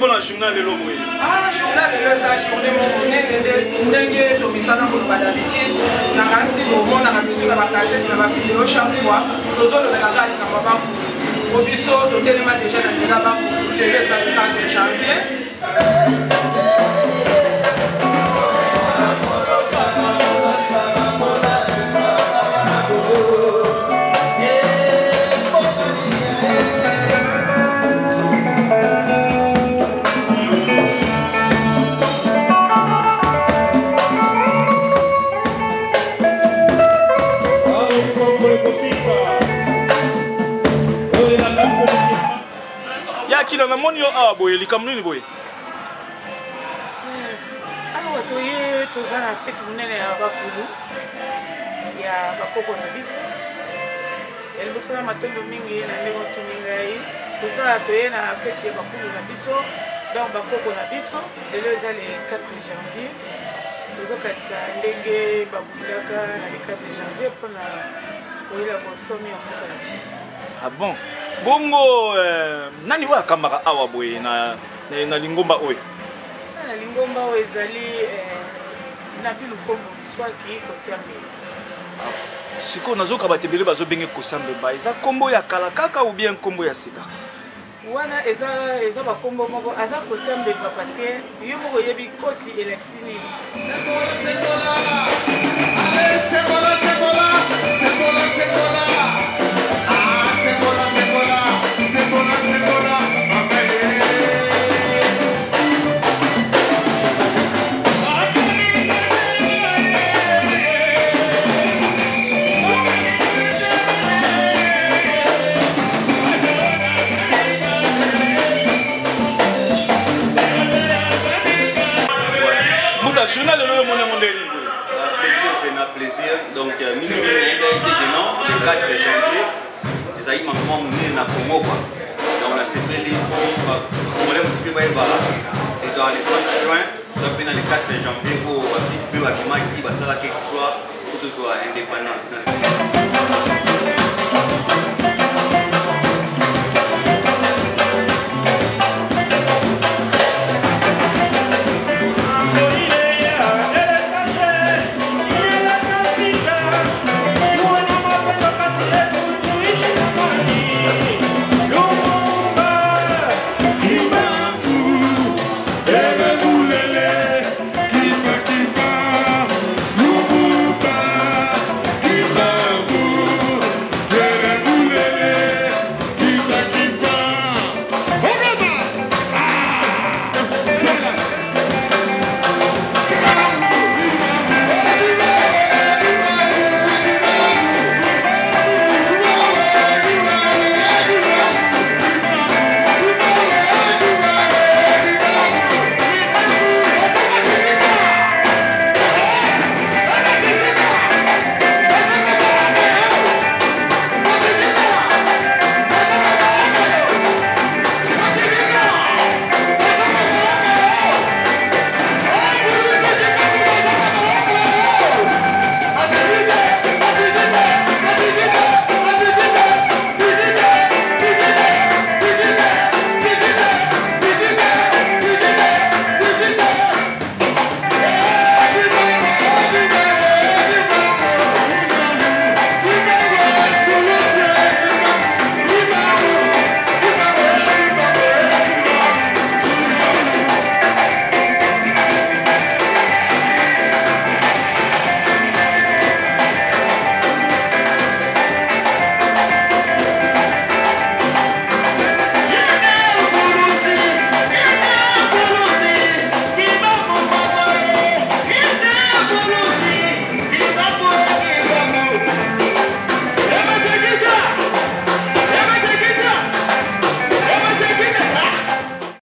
pour la journée de l'homme. Ah, journal de la journée, mon nez de misana pour pas d'habitude. Na kansi bomo na musique na cassette na vidéo chaque fois. Nous autres la carte na baba. Au biso to tellement déjà dans la baba pour les 4 janvier. Kila na moni yo awa boye likambo nini boye awa toye toza na fete monene ya bakulu ya bakoko na biso ya liboso na matondo mingi na ndenge otuni ngai toza toye na fete ya bakulu na biso donc bakoko na biso lelo eza le 4 janvier tozokatisa ndenge babundaka na le 4 janvier mpona koyela bosomi ya mboka na biso. Ah bon? Bongo nani wa kamara awa boye na lingomba oyo? Na lingomba oyo ezali na bilu kombo biswaki kosambe. Siko nazoka batebele bazobenge kosambe ba eza kombo ya kala kaka ou bien kombo ya sika? Wana eza ba kombo moko aza kosambe ba parce que yo moko yebi kosi eleksini. Journal de l'eau, plaisir. Donc, nous été dedans le 4 janvier. Les aïe maman mené na Congo. Donc, on a célébré pour et dans le 30 juin, donc le 4 janvier, pour la qui va s'arrêter exploit pour toute indépendance.